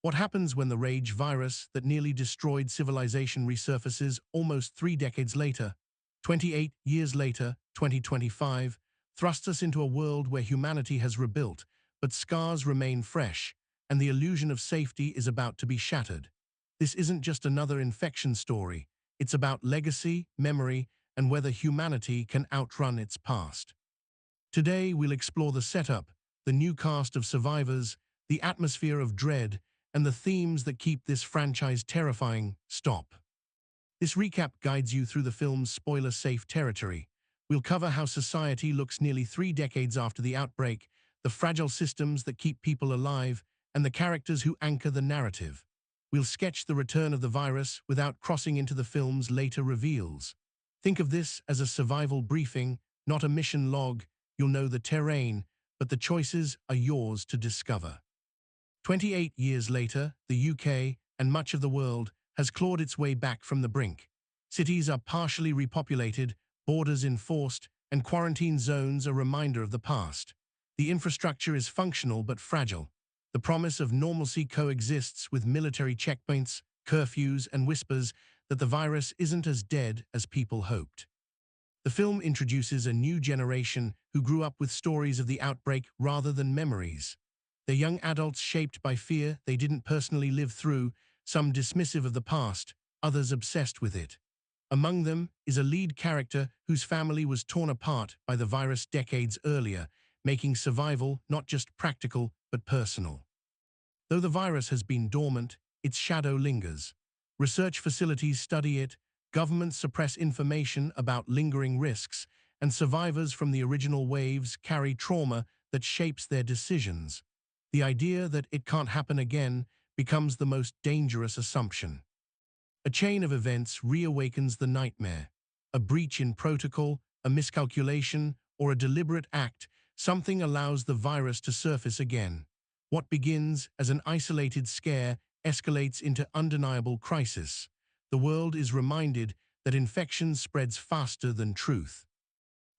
What happens when the rage virus that nearly destroyed civilization resurfaces almost 3 decades later? 28 years later, 2025, thrusts us into a world where humanity has rebuilt, but scars remain fresh, and the illusion of safety is about to be shattered. This isn't just another infection story. It's about legacy, memory, and whether humanity can outrun its past. Today, we'll explore the setup, the new cast of survivors, the atmosphere of dread, and the themes that keep this franchise terrifying. Stop. This recap guides you through the film's spoiler-safe territory. We'll cover how society looks nearly 3 decades after the outbreak, the fragile systems that keep people alive, and the characters who anchor the narrative. We'll sketch the return of the virus without crossing into the film's later reveals. Think of this as a survival briefing, not a mission log. You'll know the terrain, but the choices are yours to discover. 28 years later, the UK, and much of the world, has clawed its way back from the brink. Cities are partially repopulated, borders enforced, and quarantine zones a reminder of the past. The infrastructure is functional but fragile. The promise of normalcy coexists with military checkpoints, curfews, and whispers that the virus isn't as dead as people hoped. The film introduces a new generation who grew up with stories of the outbreak rather than memories. They're young adults shaped by fear they didn't personally live through, some dismissive of the past, others obsessed with it. Among them is a lead character whose family was torn apart by the virus decades earlier, making survival not just practical but personal. Though the virus has been dormant, its shadow lingers. Research facilities study it, governments suppress information about lingering risks, and survivors from the original waves carry trauma that shapes their decisions. The idea that it can't happen again becomes the most dangerous assumption. A chain of events reawakens the nightmare. A breach in protocol, a miscalculation, or a deliberate act, something allows the virus to surface again. What begins as an isolated scare escalates into undeniable crisis. The world is reminded that infection spreads faster than truth.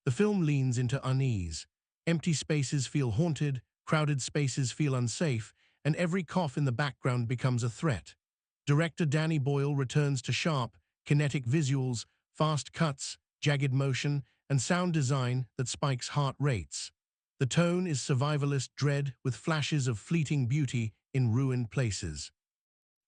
The film leans into unease. Empty spaces feel haunted, crowded spaces feel unsafe, and every cough in the background becomes a threat. Director Danny Boyle returns to sharp, kinetic visuals, fast cuts, jagged motion, and sound design that spikes heart rates. The tone is survivalist dread with flashes of fleeting beauty in ruined places.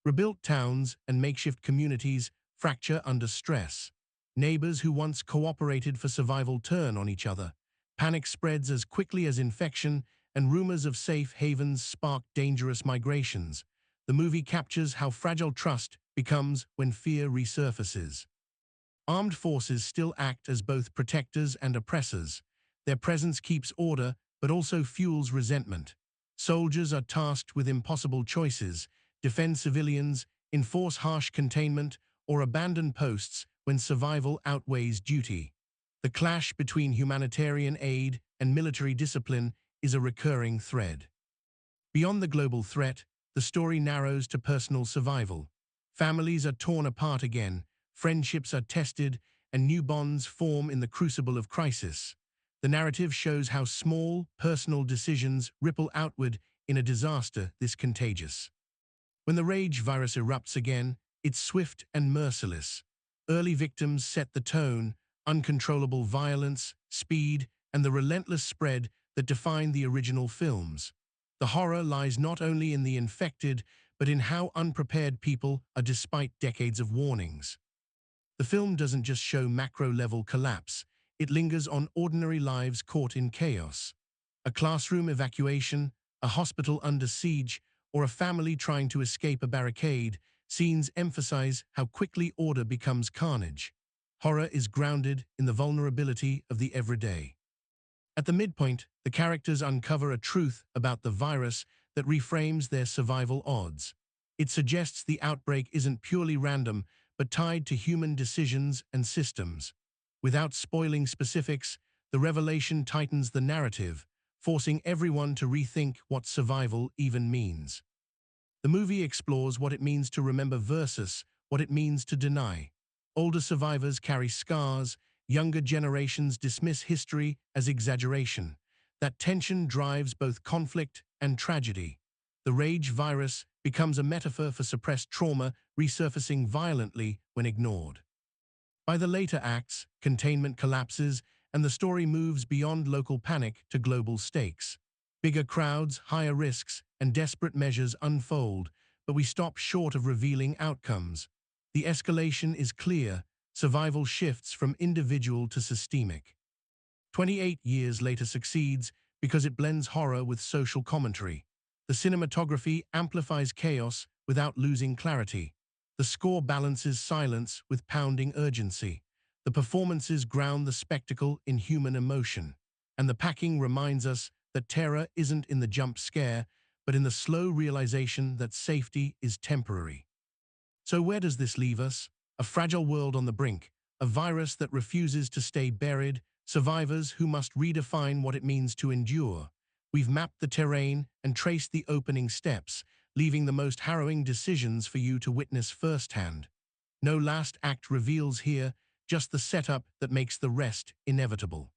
Rebuilt towns and makeshift communities fracture under stress. Neighbors who once cooperated for survival turn on each other. Panic spreads as quickly as infection, and rumors of safe havens spark dangerous migrations. The movie captures how fragile trust becomes when fear resurfaces. Armed forces still act as both protectors and oppressors. Their presence keeps order, but also fuels resentment. Soldiers are tasked with impossible choices: defend civilians, enforce harsh containment, or abandon posts when survival outweighs duty. The clash between humanitarian aid and military discipline is a recurring thread. Beyond the global threat, the story narrows to personal survival. Families are torn apart again, friendships are tested, and new bonds form in the crucible of crisis. The narrative shows how small, personal decisions ripple outward in a disaster this contagious. When the rage virus erupts again, it's swift and merciless. Early victims set the tone: uncontrollable violence, speed, and the relentless spread that defined the original films. The horror lies not only in the infected, but in how unprepared people are despite decades of warnings. The film doesn't just show macro-level collapse, it lingers on ordinary lives caught in chaos. A classroom evacuation, a hospital under siege, or a family trying to escape a barricade, scenes emphasize how quickly order becomes carnage. Horror is grounded in the vulnerability of the everyday. At the midpoint, the characters uncover a truth about the virus that reframes their survival odds. It suggests the outbreak isn't purely random, but tied to human decisions and systems. Without spoiling specifics, the revelation tightens the narrative, forcing everyone to rethink what survival even means. The movie explores what it means to remember versus what it means to deny. Older survivors carry scars, younger generations dismiss history as exaggeration. That tension drives both conflict and tragedy. The rage virus becomes a metaphor for suppressed trauma resurfacing violently when ignored. By the later acts, containment collapses and the story moves beyond local panic to global stakes. Bigger crowds, higher risks, and desperate measures unfold, but we stop short of revealing outcomes. The escalation is clear, survival shifts from individual to systemic. 28 years later succeeds because it blends horror with social commentary. The cinematography amplifies chaos without losing clarity. The score balances silence with pounding urgency. The performances ground the spectacle in human emotion. And the packing reminds us that terror isn't in the jump scare, but in the slow realization that safety is temporary. So where does this leave us? A fragile world on the brink, a virus that refuses to stay buried, survivors who must redefine what it means to endure. We've mapped the terrain and traced the opening steps, leaving the most harrowing decisions for you to witness firsthand. No last act reveals here, just the setup that makes the rest inevitable.